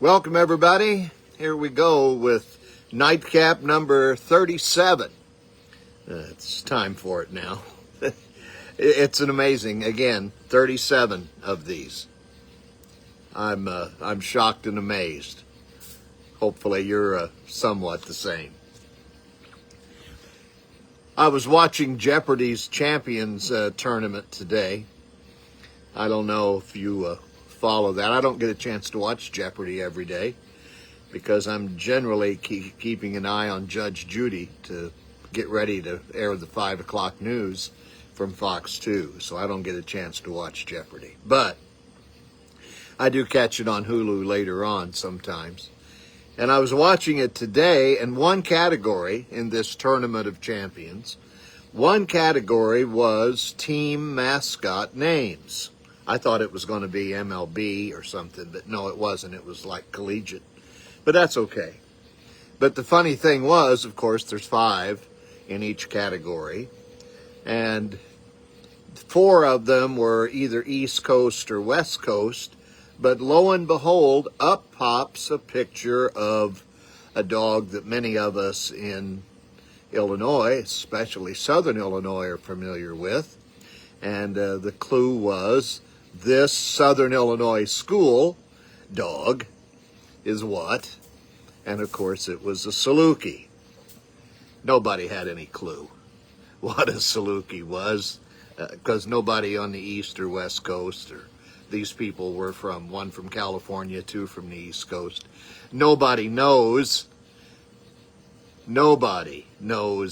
Welcome everybody. Here we go with Nightcap number 37. It's time for it now. It's an amazing, again, 37 of these. I'm shocked and amazed. Hopefully you're somewhat the same. I was watching Jeopardy's Champions tournament today. I don't know if you follow that. I don't get a chance to watch Jeopardy every day because I'm generally keeping an eye on Judge Judy to get ready to air the 5 o'clock news from Fox 2. So I don't get a chance to watch Jeopardy. But I do catch it on Hulu later on sometimes. And I was watching it today, and one category in this Tournament of Champions, one category was team mascot names. I thought it was going to be MLB or something, but no, it wasn't. It was like collegiate. But that's okay. But the funny thing was, of course, there's 5 in each category, and 4 of them were either East Coast or West Coast. But lo and behold, up pops a picture of a dog that many of us in Illinois, especially Southern Illinois, are familiar with. And the clue was, this Southern Illinois school dog is what? And of course it was a Saluki. Nobody had any clue what a Saluki was, because nobody on the East or West Coast, or these people were from, one from California, 2 from the East Coast. Nobody knows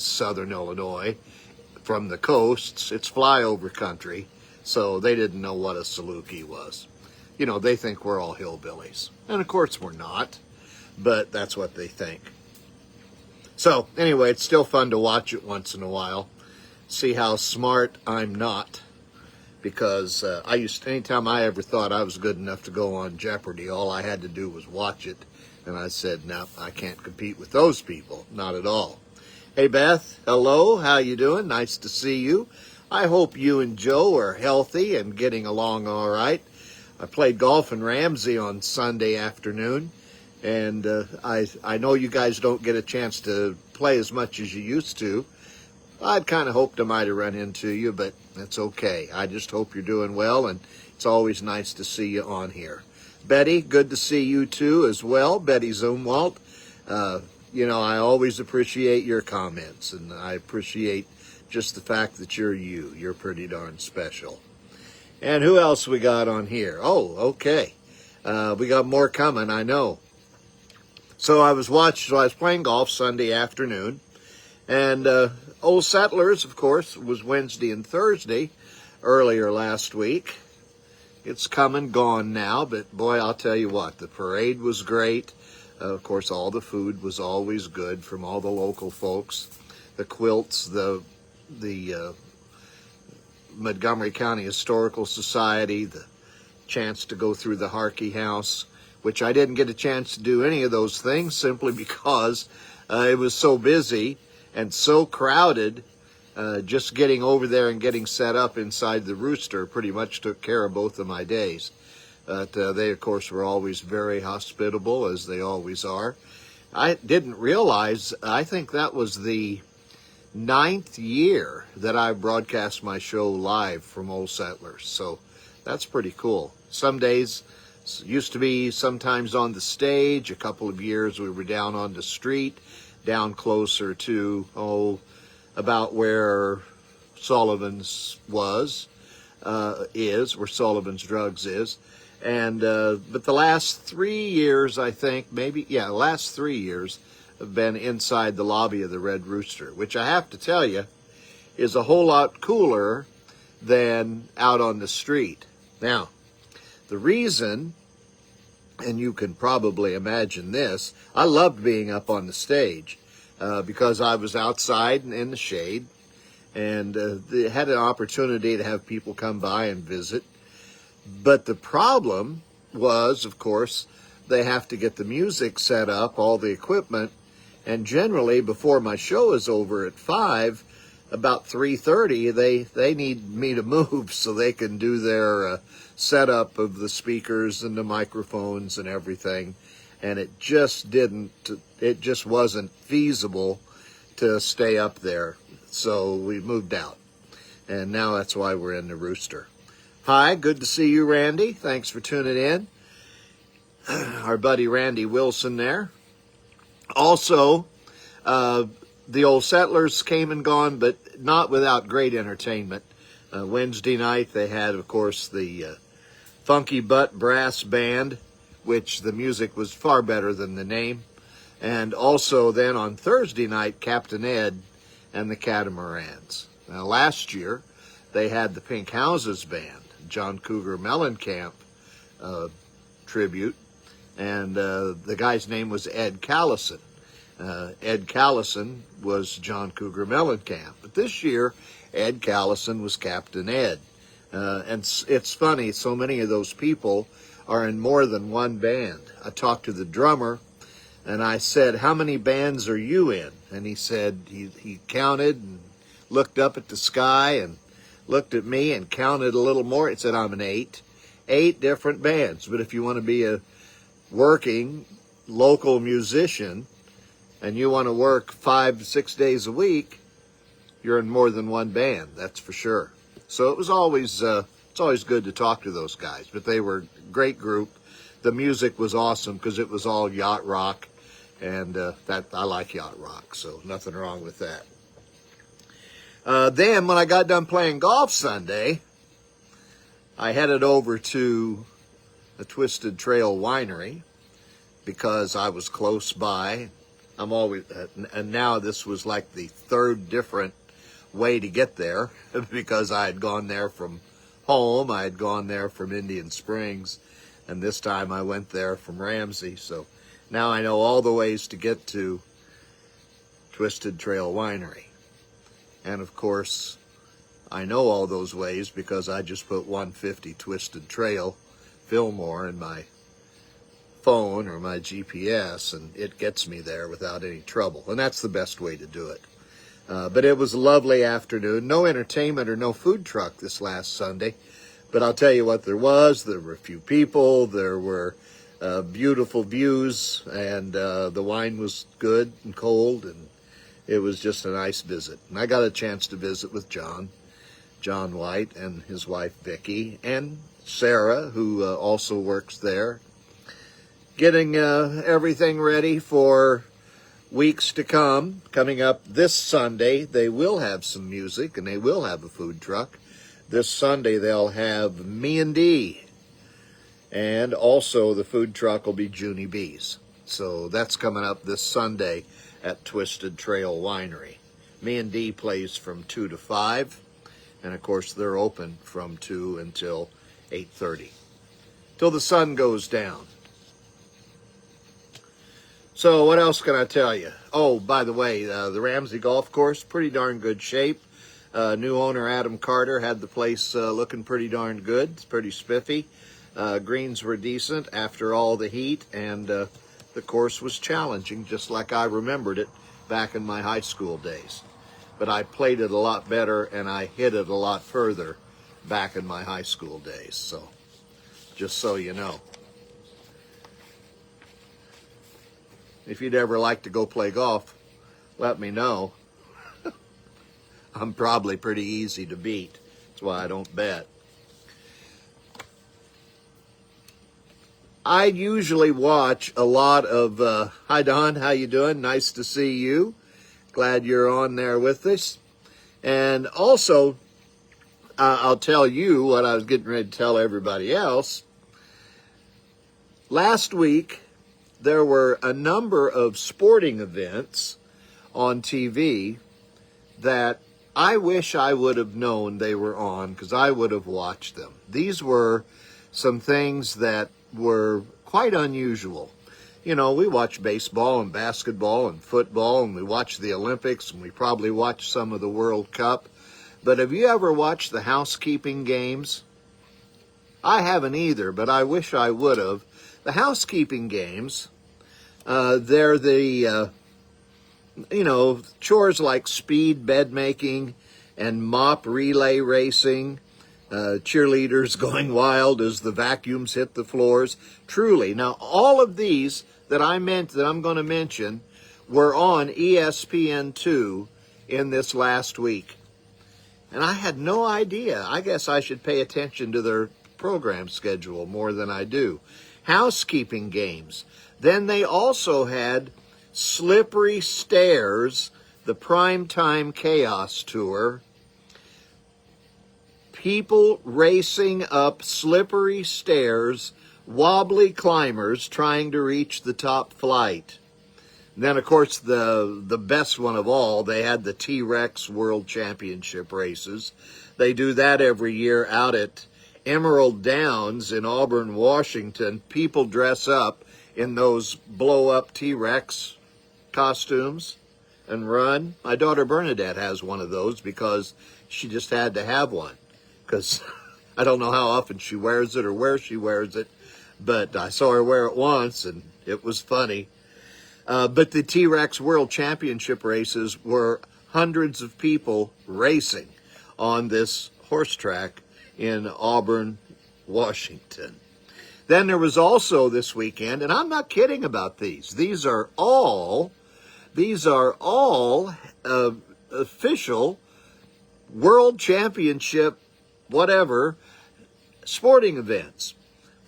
Southern Illinois from the coasts. It's flyover country, so they didn't know what a Saluki was. You know, they think we're all hillbillies. And of course we're not, but that's what they think. So anyway, it's still fun to watch it once in a while, see how smart I'm not. Because anytime I ever thought I was good enough to go on Jeopardy, all I had to do was watch it. And I said, no, I can't compete with those people. Not at all. Hey, Beth. Hello. How you doing? Nice to see you. I hope you and Joe are healthy and getting along all right. I played golf in Ramsey on Sunday afternoon. And I know you guys don't get a chance to play as much as you used to. I'd kind of hoped I might have run into you, but that's okay. I just hope you're doing well, and it's always nice to see you on here. Betty, good to see you too as well. Betty Zumwalt. You know, I always appreciate your comments, and I appreciate just the fact that you're you. You're pretty darn special. And who else we got on here? Oh, okay. We got more coming, I know. So I was playing golf Sunday afternoon, and Old Settlers, of course, was Wednesday and Thursday earlier last week. It's come and gone now, but boy, I'll tell you what, the parade was great. Of course, all the food was always good from all the local folks. The quilts, the Montgomery County Historical Society, the chance to go through the Harkey House, which I didn't get a chance to do any of those things simply because it was so busy and so crowded. Just getting over there and getting set up inside the Rooster pretty much took care of both of my days. But they, of course, were always very hospitable, as they always are. I didn't realize, I think that was the 9th year that I broadcast my show live from Old Settlers. So that's pretty cool. Some days, used to be sometimes on the stage. A couple of years we were down on the street, down closer to, about where Sullivan's is, where Sullivan's Drugs is. And, but the last 3 years, I think, last 3 years have been inside the lobby of the Red Rooster, which I have to tell you is a whole lot cooler than out on the street. Now, the reason, and you can probably imagine this, I loved being up on the stage because I was outside and in the shade, and they had an opportunity to have people come by and visit. But the problem was, of course, they have to get the music set up, all the equipment, and generally before my show is over at 5, about 3:30, they need me to move so they can do their setup of the speakers and the microphones and everything. and it just wasn't feasible to stay up there. So we moved out, and now that's why we're in the Rooster. Hi, good to see you, Randy. Thanks for tuning in. Our buddy Randy Wilson there. Also, the Old Settlers came and gone, but not without great entertainment. Wednesday night they had, of course, the Funky Butt Brass Band, which the music was far better than the name. And also then on Thursday night, Captain Ed and the Catamarans. Now last year, they had the Pink Houses Band, John Cougar Mellencamp tribute, and the guy's name was Ed Callison. Ed Callison was John Cougar Mellencamp. But this year, Ed Callison was Captain Ed. And it's funny, so many of those people are in more than one band. I talked to the drummer, and I said, how many bands are you in? And he said, he counted and looked up at the sky and looked at me and counted a little more. He said, I'm in 8 different bands. But if you want to be a working local musician and you want to work 5 to 6 days a week, you're in more than one band, that's for sure. So it was always it's always good to talk to those guys. But they were a great group. The music was awesome because it was all yacht rock, and that I like yacht rock, so nothing wrong with that. Then when I got done playing golf Sunday, I headed over to the Twisted Trail Winery because I was close by. I'm always, and now this was like the third different way to get there because I had gone there from home, I had gone there from Indian Springs, and this time I went there from Ramsey. So now I know all the ways to get to Twisted Trail Winery. And of course, I know all those ways because I just put 150 Twisted Trail Fillmore in my phone or my GPS, and it gets me there without any trouble. And that's the best way to do it. But it was a lovely afternoon. No entertainment or no food truck this last Sunday. But I'll tell you what there was. There were a few people. There were beautiful views. And the wine was good and cold. And it was just a nice visit. And I got a chance to visit with John White, and his wife Vicki, and Sarah, who also works there, getting everything ready for weeks to come. Coming up this Sunday, they will have some music and they will have a food truck. This Sunday, they'll have Me and D, and also the food truck will be Junie B's. So that's coming up this Sunday at Twisted Trail Winery. Me and D plays from 2 to 5, and of course they're open from 2 until 8:30, till the sun goes down. So what else can I tell you? Oh, by the way, the Ramsey Golf Course, pretty darn good shape. New owner Adam Carter had the place looking pretty darn good. It's pretty spiffy. Greens were decent after all the heat, and the course was challenging, just like I remembered it back in my high school days. But I played it a lot better, and I hit it a lot further back in my high school days. So, just so you know. If you'd ever like to go play golf, let me know. I'm probably pretty easy to beat. That's why I don't bet. I usually watch a lot of, hi Don, how you doing? Nice to see you. Glad you're on there with us. And also, I'll tell you what I was getting ready to tell everybody else. Last week, there were a number of sporting events on TV that I wish I would have known they were on, because I would have watched them. These were some things that were quite unusual. You know, we watch baseball and basketball and football, and we watch the Olympics, and we probably watch some of the World Cup. But have you ever watched the Housekeeping games? I haven't either, but I wish I would have. The Housekeeping games, they're the, chores like speed bed making and mop relay racing. cheerleaders going wild as the vacuums hit the floors. Truly. Now, all of these that I'm going to mention were on ESPN2 in this last week. And I had no idea. I guess I should pay attention to their program schedule more than I do. Housekeeping games. Then they also had Slippery Stairs, the Primetime Chaos Tour. People racing up slippery stairs, wobbly climbers trying to reach the top flight. And then, of course, the best one of all, they had the T-Rex World Championship races. They do that every year out at Emerald Downs in Auburn, Washington. People dress up in those blow-up T-Rex costumes and run. My daughter Bernadette has one of those because she just had to have one. Because I don't know how often she wears it or where she wears it, but I saw her wear it once, and it was funny. But the T-Rex World Championship races were hundreds of people racing on this horse track in Auburn, Washington. Then there was also this weekend, and I'm not kidding about these. These are all official World Championship whatever sporting events.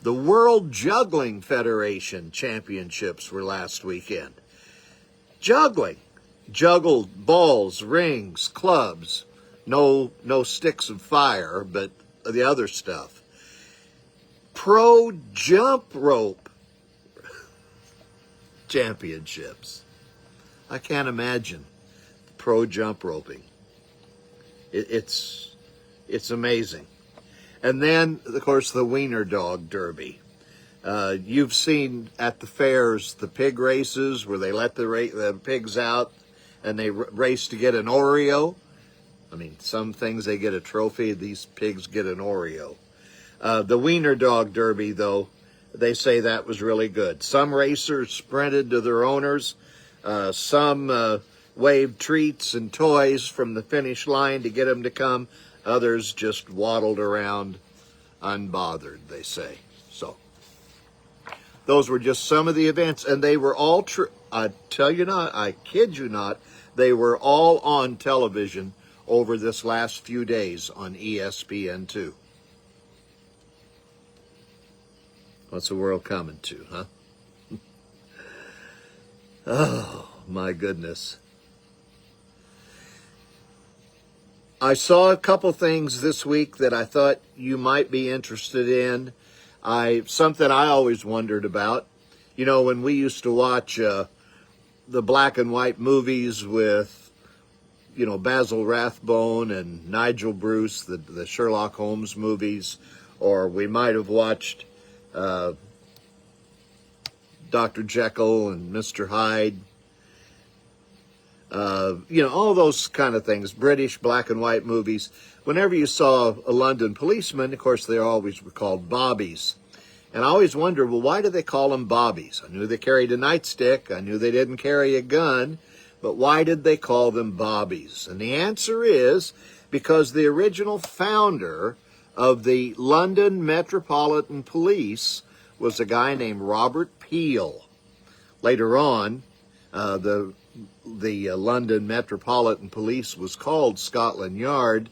The World Juggling Federation Championships were last weekend. Juggling. Juggled balls, rings, clubs. No sticks of fire, but the other stuff. Pro jump rope championships. I can't imagine pro jump roping. It's amazing. And then, of course, the Wiener Dog Derby. You've seen at the fairs the pig races where they let the pigs out and they race to get an Oreo. I mean, some things they get a trophy, these pigs get an Oreo. The Wiener Dog Derby, though, they say that was really good. Some racers sprinted to their owners. Some waved treats and toys from the finish line to get them to come. Others just waddled around unbothered, they say. So, those were just some of the events, and they were all true. I tell you not, I kid you not, they were all on television over this last few days on ESPN2. What's the world coming to, huh? Oh, my goodness. I saw a couple things this week that I thought you might be interested in. Something I always wondered about. You know, when we used to watch the black and white movies with, you know, Basil Rathbone and Nigel Bruce, the Sherlock Holmes movies, or we might have watched Dr. Jekyll and Mr. Hyde. You know, all those kind of things, British black and white movies. Whenever you saw a London policeman, of course, they always were called bobbies. And I always wondered, well, why do they call them bobbies? I knew they carried a nightstick. I knew they didn't carry a gun. But why did they call them bobbies? And the answer is because the original founder of the London Metropolitan Police was a guy named Robert Peel. Later on, the London Metropolitan Police was called Scotland Yard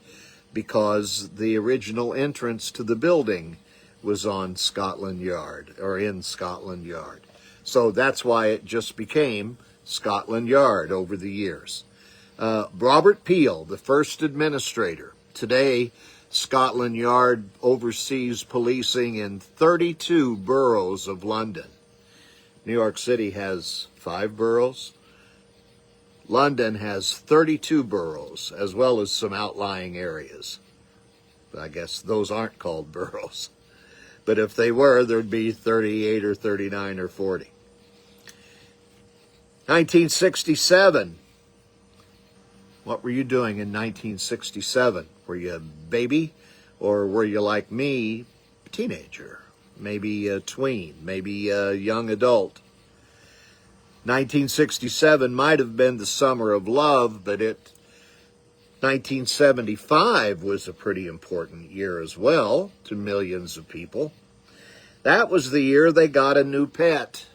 because the original entrance to the building was on Scotland Yard, or in Scotland Yard. So that's why it just became Scotland Yard over the years. Robert Peel, the first administrator. Today, Scotland Yard oversees policing in 32 boroughs of London. New York City has 5 boroughs. London has 32 boroughs, as well as some outlying areas. I guess those aren't called boroughs. But if they were, there'd be 38 or 39 or 40. 1967. What were you doing in 1967? Were you a baby? Or were you like me, a teenager? Maybe a tween, maybe a young adult. 1967 might have been the summer of love, but it 1975 was a pretty important year as well to millions of people. That was the year they got a new pet.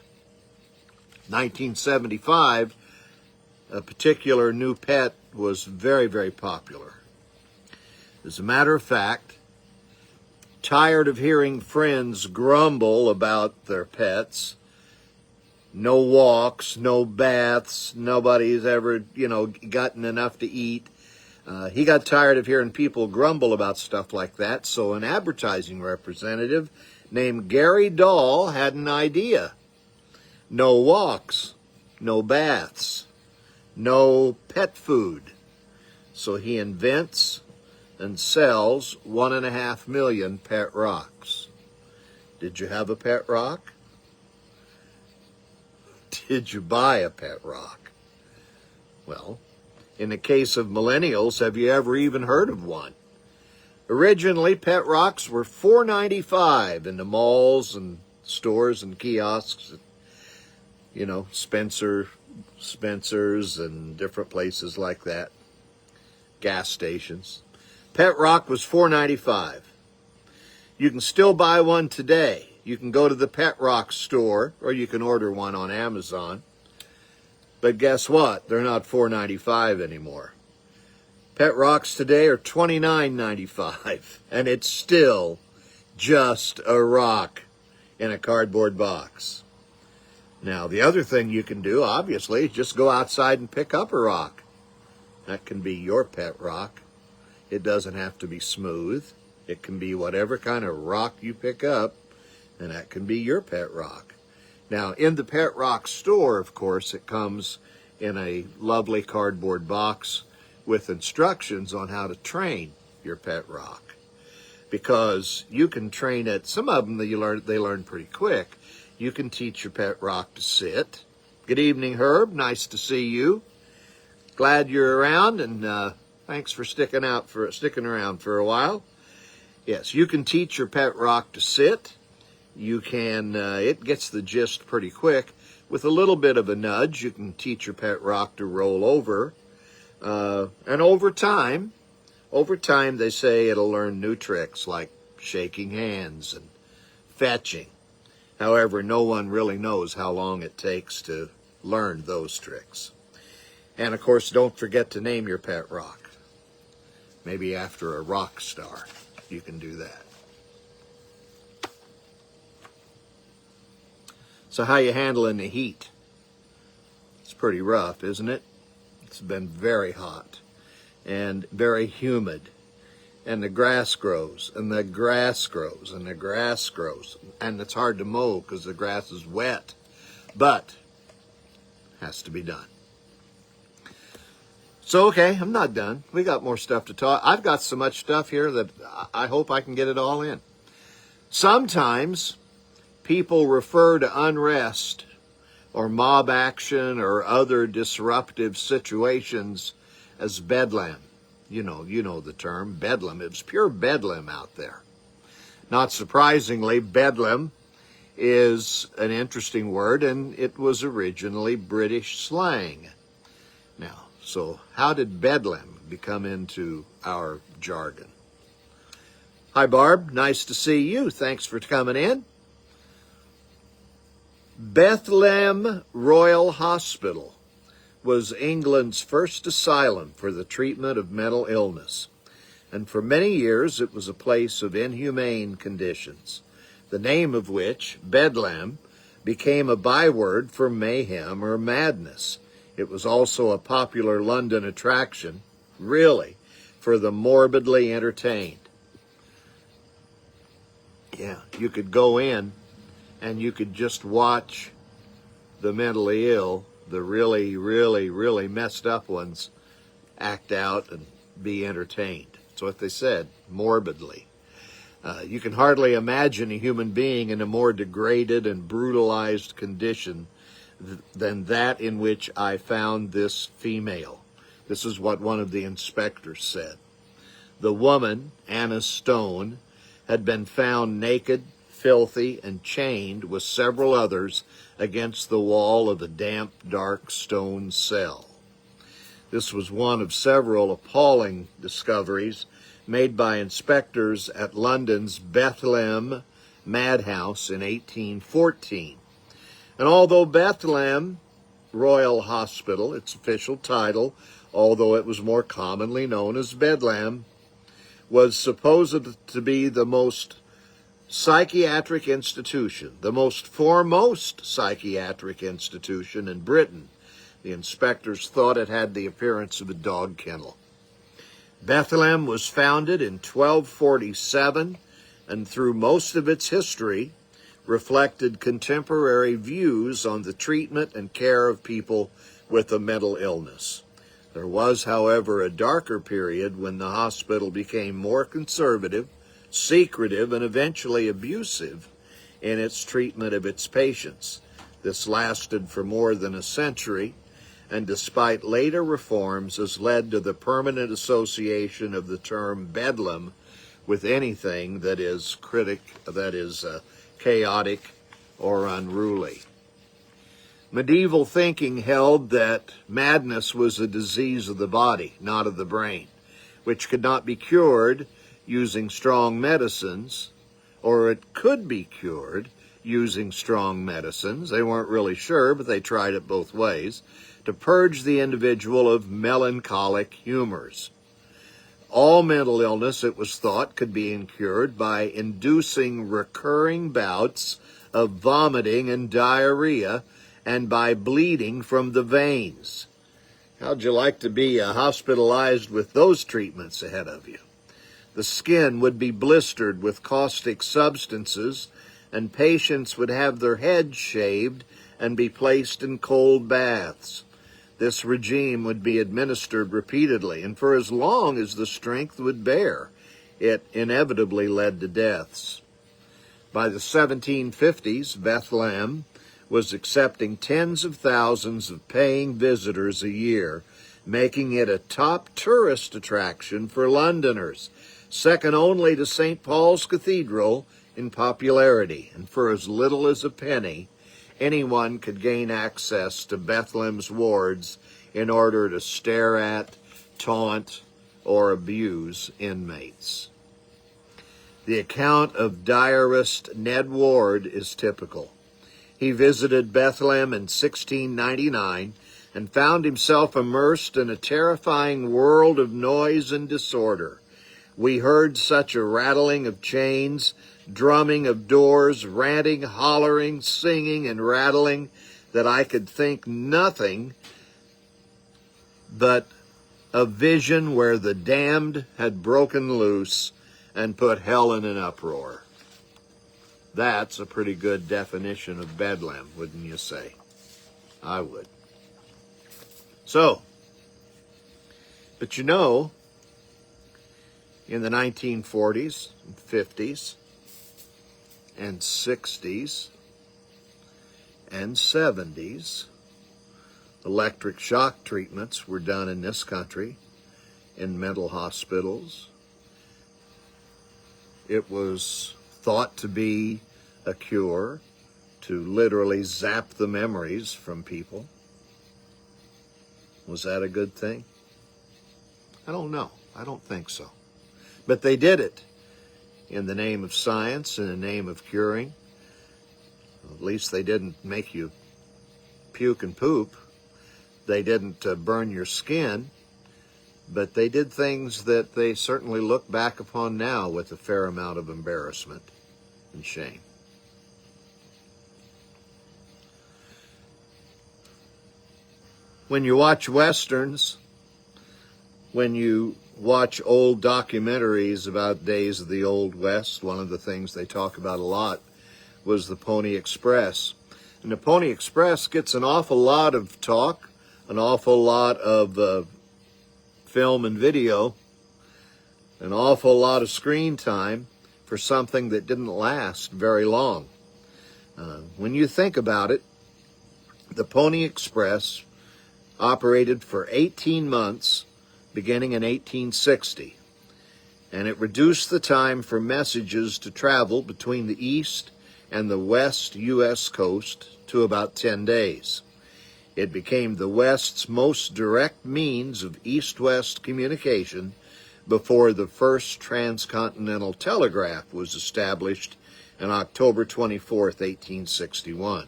1975, a particular new pet was very, very popular. As a matter of fact, tired of hearing friends grumble about their pets, no walks, no baths, nobody's ever, gotten enough to eat. He got tired of hearing people grumble about stuff like that, so an advertising representative named Gary Dahl had an idea. No walks, no baths, no pet food. So he invents and sells 1.5 million pet rocks. Did you have a pet rock? Did you buy a pet rock? Well, in the case of millennials, have you ever even heard of one? Originally, pet rocks were $4.95 in the malls and stores and kiosks, Spencer's and different places like that, gas stations. Pet rock was $4.95. You can still buy one today. You can go to the Pet Rock store, or you can order one on Amazon. But guess what? They're not $4.95 anymore. Pet rocks today are $29.95, and it's still just a rock in a cardboard box. Now, the other thing you can do, obviously, is just go outside and pick up a rock. That can be your pet rock. It doesn't have to be smooth. It can be whatever kind of rock you pick up, and that can be your pet rock. Now, in the Pet Rock store, of course, it comes in a lovely cardboard box with instructions on how to train your pet rock. Because you can train it, some of them they learn pretty quick. You can teach your pet rock to sit. Good evening, Herb. Nice to see you. Glad you're around, and thanks for sticking around for a while. Yes, you can teach your pet rock to sit. You can, it gets the gist pretty quick. With a little bit of a nudge, you can teach your pet rock to roll over. And over time, they say it'll learn new tricks like shaking hands and fetching. However, no one really knows how long it takes to learn those tricks. And of course, don't forget to name your pet rock. Maybe after a rock star, you can do that. So how you handling the heat? It's pretty rough, isn't it? It's been very hot and very humid. And the grass grows, and the grass grows, and the grass grows. And it's hard to mow because the grass is wet. But it has to be done. So, okay, I'm not done. We got more stuff to talk. I've got so much stuff here that I hope I can get it all in. Sometimes people refer to unrest or mob action or other disruptive situations as bedlam. You know the term, bedlam. It was pure bedlam out there. Not surprisingly, bedlam is an interesting word, and it was originally British slang. Now, so how did bedlam become into our jargon? Hi, Barb. Nice to see you. Thanks for coming in. Bethlehem Royal Hospital was England's first asylum for the treatment of mental illness, and for many years it was a place of inhumane conditions, the name of which, Bedlam, became a byword for mayhem or madness. It was also a popular London attraction, really, for the morbidly entertained. Yeah, you could go in and you could just watch the mentally ill, the really, really, really messed up ones, act out and be entertained. That's what they said, morbidly. You can hardly imagine a human being in a more degraded and brutalized condition than that in which I found this female. This is what one of the inspectors said. The woman, Anna Stone, had been found naked, filthy, and chained with several others against the wall of a damp, dark stone cell. This was one of several appalling discoveries made by inspectors at London's Bedlam madhouse in 1814. And although Bedlam Royal Hospital, its official title, although it was more commonly known as Bedlam, was supposed to be the most psychiatric institution, the most foremost psychiatric institution in Britain. The inspectors thought it had the appearance of a dog kennel. Bedlam was founded in 1247, and through most of its history reflected contemporary views on the treatment and care of people with a mental illness. There was, however, a darker period when the hospital became more conservative, secretive, and eventually abusive in its treatment of its patients. This lasted for more than a century, and despite later reforms, has led to the permanent association of the term Bedlam with anything that is chaotic or unruly. Medieval thinking held that madness was a disease of the body, not of the brain, which could not be cured using strong medicines, or it could be cured using strong medicines. They weren't really sure, but they tried it both ways, to purge the individual of melancholic humors. All mental illness, it was thought, could be cured by inducing recurring bouts of vomiting and diarrhea and by bleeding from the veins. How'd you like to be hospitalized with those treatments ahead of you? The skin would be blistered with caustic substances, and patients would have their heads shaved and be placed in cold baths. This regime would be administered repeatedly, and for as long as the strength would bear, it inevitably led to deaths. By the 1750s, Bedlam was accepting tens of thousands of paying visitors a year, making it a top tourist attraction for Londoners, second only to St. Paul's Cathedral in popularity, and for as little as a penny, anyone could gain access to Bedlam's wards in order to stare at, taunt, or abuse inmates. The account of diarist Ned Ward is typical. He visited Bedlam in 1699 and found himself immersed in a terrifying world of noise and disorder. We heard such a rattling of chains, drumming of doors, ranting, hollering, singing, and rattling that I could think nothing but a vision where the damned had broken loose and put hell in an uproar. That's a pretty good definition of Bedlam, wouldn't you say? I would. So, but you know, in the 1940s and 50s and 60s and 70s, electric shock treatments were done in this country in mental hospitals. It was thought to be a cure to literally zap the memories from people. Was that a good thing? I don't know. I don't think so. But they did it in the name of science, in the name of curing. At least they didn't make you puke and poop. They didn't burn your skin. But they did things that they certainly look back upon now with a fair amount of embarrassment and shame. When you watch Westerns, when you watch old documentaries about days of the Old West, one of the things they talk about a lot was the Pony Express. And the Pony Express gets an awful lot of talk, an awful lot of film and video, an awful lot of screen time for something that didn't last very long. When you think about it, the Pony Express operated for 18 months beginning in 1860, and it reduced the time for messages to travel between the East and the West U.S. coast to about 10 days. It became the West's most direct means of east-west communication before the first transcontinental telegraph was established on October 24th, 1861.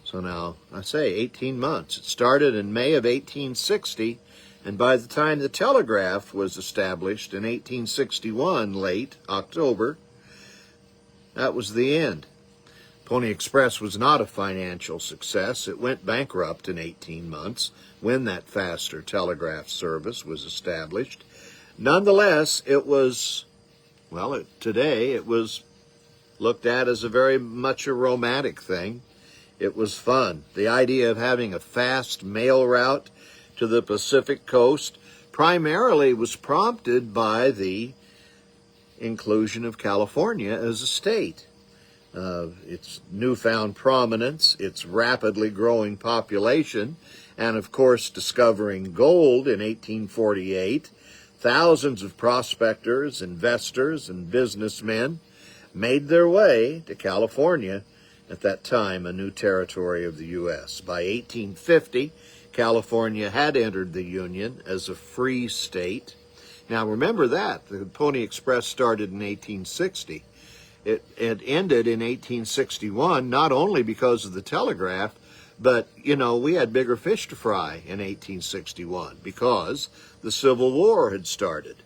So now, I say 18 months. It started in May of 1860, and by the time the telegraph was established in 1861, late October, that was the end. Pony Express was not a financial success. It went bankrupt in 18 months when that faster telegraph service was established. Nonetheless, it was, well, today it was looked at as a very much a romantic thing. It was fun. The idea of having a fast mail route to the Pacific coast primarily was prompted by the inclusion of California as a state. Its newfound prominence, its rapidly growing population, and of course discovering gold in 1848, thousands of prospectors, investors, and businessmen made their way to California, at that time a new territory of the U.S. By 1850, California had entered the Union as a free state. Now remember that, the Pony Express started in 1860. It ended in 1861, not only because of the telegraph, but, you know, we had bigger fish to fry in 1861 because the Civil War had started.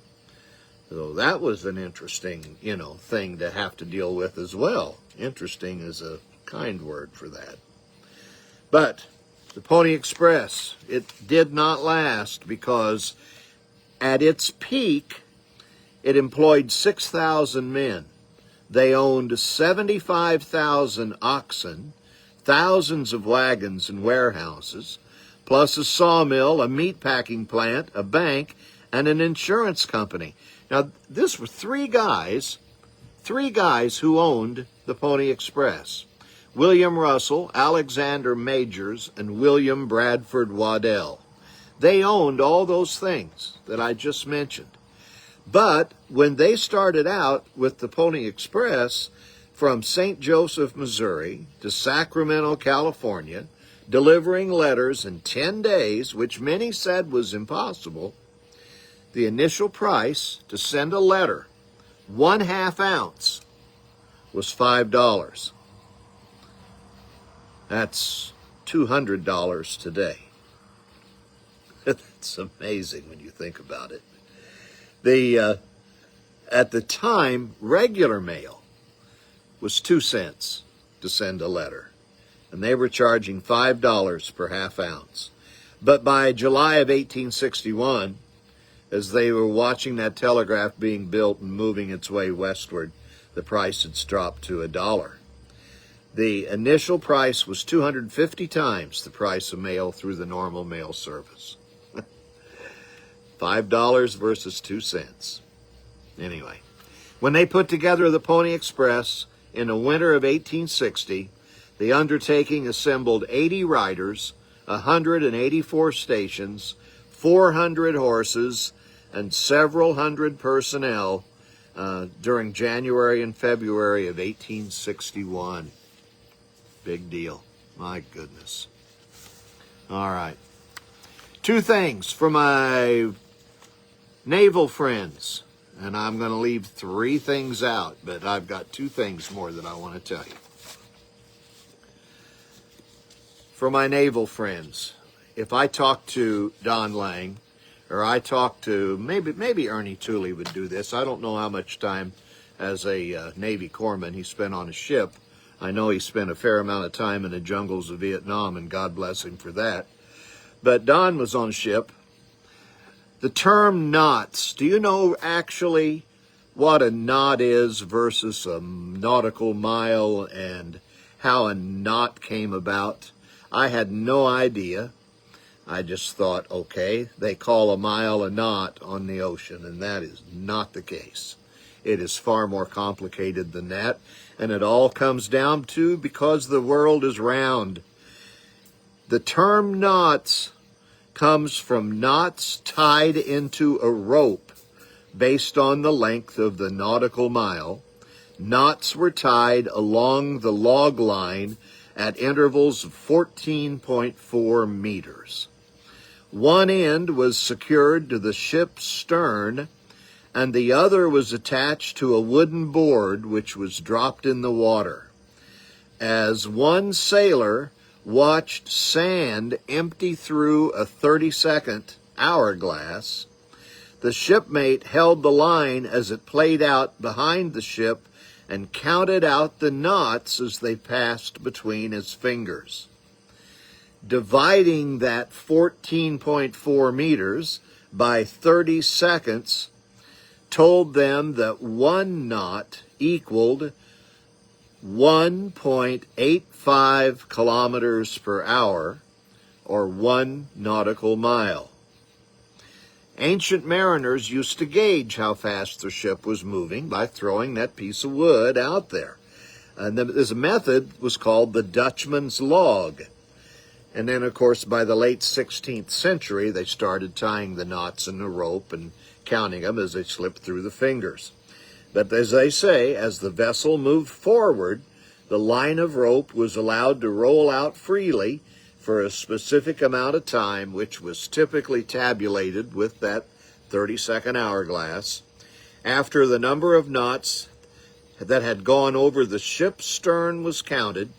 So that was an interesting, you know, thing to have to deal with as well. Interesting is a kind word for that. But the Pony Express, it did not last because at its peak, it employed 6,000 men. They owned 75,000 oxen, thousands of wagons and warehouses, plus a sawmill, a meatpacking plant, a bank, and an insurance company. Now, this were three guys who owned the Pony Express. William Russell, Alexander Majors, and William Bradford Waddell. They owned all those things that I just mentioned. But when they started out with the Pony Express from St. Joseph, Missouri to Sacramento, California, delivering letters in 10 days, which many said was impossible, the initial price to send a letter, 1/2 ounce, was $5. That's $200 today. That's amazing when you think about it. At the time, regular mail was 2 cents to send a letter, and they were charging $5 per 1/2 ounce. But by July of 1861, as they were watching that telegraph being built and moving its way westward, the price had dropped to $1. The initial price was 250 times the price of mail through the normal mail service. $5 versus 2 cents. Anyway, when they put together the Pony Express in the winter of 1860, the undertaking assembled 80 riders, 184 stations, 400 horses, and several hundred personnel during January and February of 1861. Big deal. My goodness. All right. 2 things for my naval friends, and I'm going to leave 3 things out, but I've got 2 things more that I want to tell you. For my naval friends, if I talk to Don Lang, or I talk to, maybe Ernie Tooley would do this. I don't know how much time as a Navy corpsman he spent on a ship. I know he spent a fair amount of time in the jungles of Vietnam, and God bless him for that. But Don was on a ship. The term knots, do you know actually what a knot is versus a nautical mile and how a knot came about? I had no idea. I just thought, okay, they call a mile a knot on the ocean, and that is not the case. It is far more complicated than that, and it all comes down to because the world is round. The term knots comes from knots tied into a rope based on the length of the nautical mile. Knots were tied along the log line at intervals of 14.4 meters. One end was secured to the ship's stern, and the other was attached to a wooden board which was dropped in the water. As one sailor watched sand empty through a 30-second hourglass, the shipmate held the line as it played out behind the ship and counted out the knots as they passed between his fingers. Dividing that 14.4 meters by 30 seconds told them that one knot equaled 1.85 kilometers per hour, or 1 nautical mile. Ancient mariners used to gauge how fast their ship was moving by throwing that piece of wood out there. And this method was called the Dutchman's log. And then, of course, by the late 16th century, they started tying the knots in the rope and counting them as they slipped through the fingers. But as they say, as the vessel moved forward, the line of rope was allowed to roll out freely for a specific amount of time, which was typically tabulated with that 30-second hourglass. After the number of knots that had gone over the ship's stern was counted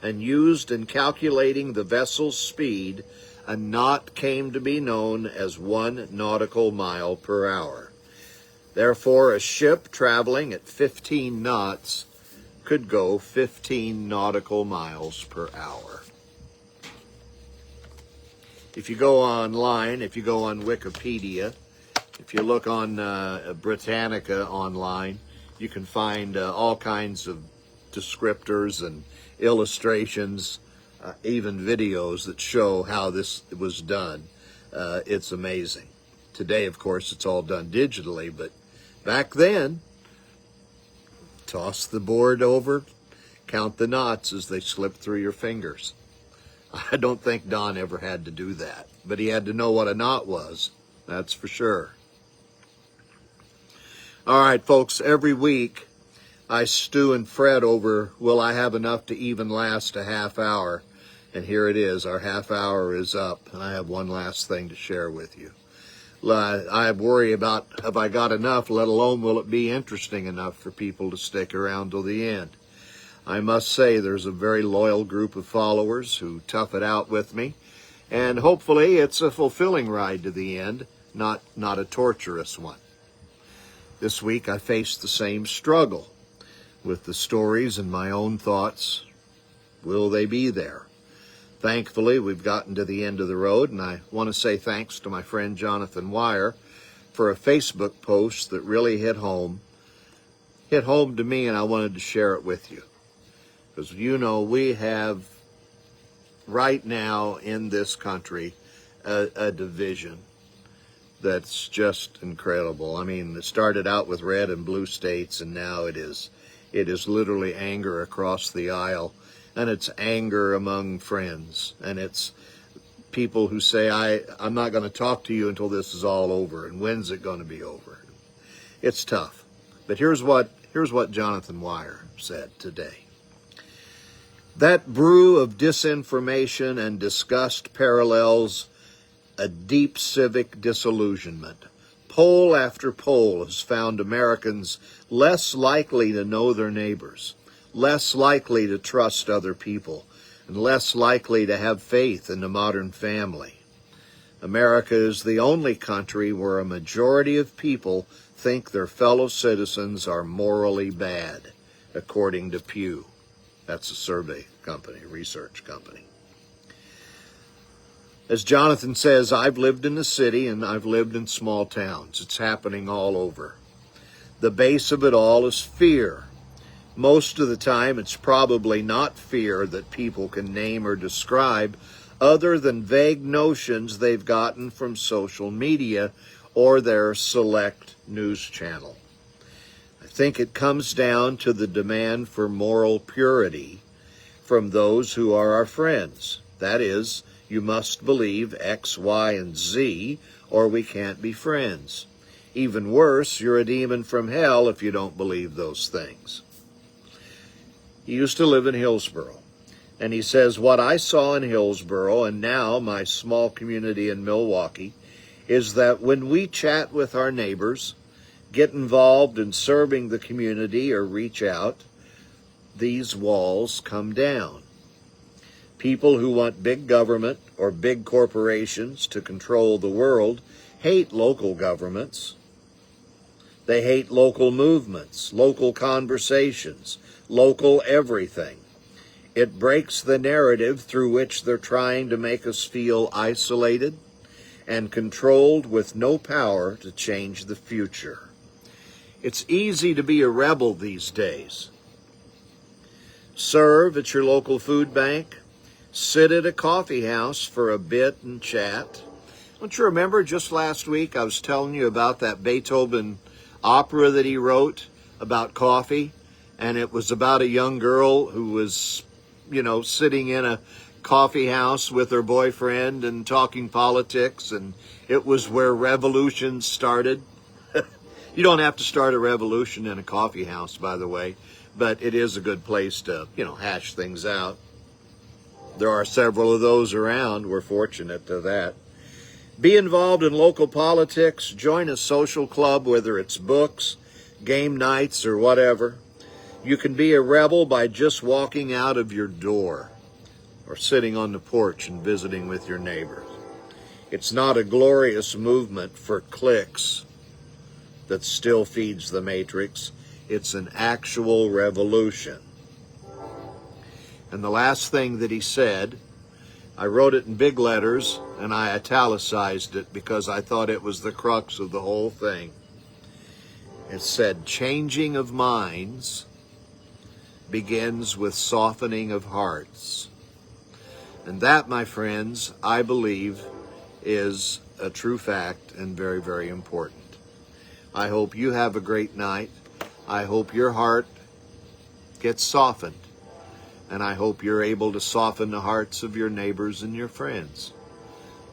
and used in calculating the vessel's speed, a knot came to be known as 1 nautical mile per hour. Therefore, a ship traveling at 15 knots could go 15 nautical miles per hour. If you go online, if you go on Wikipedia, if you look on Britannica online, you can find all kinds of descriptors and illustrations, even videos that show how this was done. It's amazing. Today, of course, it's all done digitally, but back then, toss the board over, count the knots as they slip through your fingers. I don't think Don ever had to do that, but he had to know what a knot was, that's for sure. All right, folks, every week I stew and fret over, will I have enough to even last a half hour? And here it is, our half hour is up, and I have one last thing to share with you. I worry about, have I got enough, let alone will it be interesting enough for people to stick around till the end. I must say there's a very loyal group of followers who tough it out with me, and hopefully it's a fulfilling ride to the end, not a torturous one. This week I faced the same struggle with the stories and my own thoughts. Will they be there? Thankfully, we've gotten to the end of the road, and I want to say thanks to my friend Jonathan Wire for a Facebook post that really hit home to me, and I wanted to share it with you. Because, you know, we have right now in this country a division that's just incredible. I mean, it started out with red and blue states, and now it is literally anger across the aisle, and it's anger among friends, and it's people who say, I'm not going to talk to you until this is all over, and when's it going to be over? It's tough. But here's what Jonathan Wire said today. That brew of disinformation and disgust parallels a deep civic disillusionment. Poll after poll has found Americans less likely to know their neighbors, less likely to trust other people, and less likely to have faith in the modern family. America is the only country where a majority of people think their fellow citizens are morally bad, according to Pew. That's a survey company, research company. As Jonathan says, I've lived in the city and I've lived in small towns. It's happening all over. The base of it all is fear. Most of the time, it's probably not fear that people can name or describe, other than vague notions they've gotten from social media or their select news channel. I think it comes down to the demand for moral purity from those who are our friends. That is, you must believe X, Y, and Z, or we can't be friends. Even worse, you're a demon from hell if you don't believe those things. He used to live in Hillsboro, And he says, what I saw in Hillsboro and now my small community in Milwaukee is that when we chat with our neighbors, get involved in serving the community or reach out, these walls come down. People who want big government or big corporations to control the world hate local governments. They hate local movements, local conversations, local everything. It breaks the narrative through which they're trying to make us feel isolated and controlled with no power to change the future. It's easy to be a rebel these days. Serve at your local food bank. Sit at a coffee house for a bit and chat. Don't you remember just last week I was telling you about that Beethoven opera that he wrote about coffee? And it was about a young girl who was, sitting in a coffee house with her boyfriend and talking politics, and it was where revolutions started. You don't have to start a revolution in a coffee house, by the way, but it is a good place to, hash things out. There are several of those around. We're fortunate to that. Be involved in local politics. Join a social club, whether it's books, game nights, or whatever. You can be a rebel by just walking out of your door or sitting on the porch and visiting with your neighbors. It's not a glorious movement for clicks that still feeds the matrix. It's an actual revolution. And the last thing that he said, I wrote it in big letters and I italicized it because I thought it was the crux of the whole thing. It said, changing of minds begins with softening of hearts. And that, my friends, I believe is a true fact and very, very important. I hope you have a great night. I hope your heart gets softened. And I hope you're able to soften the hearts of your neighbors and your friends.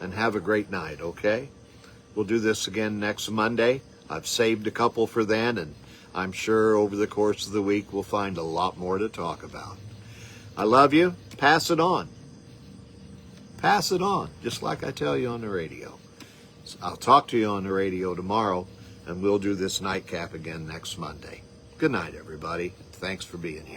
And have a great night, okay? We'll do this again next Monday. I've saved a couple for then, and I'm sure over the course of the week we'll find a lot more to talk about. I love you. Pass it on. Pass it on, just like I tell you on the radio. I'll talk to you on the radio tomorrow, and we'll do this nightcap again next Monday. Good night, everybody. Thanks for being here.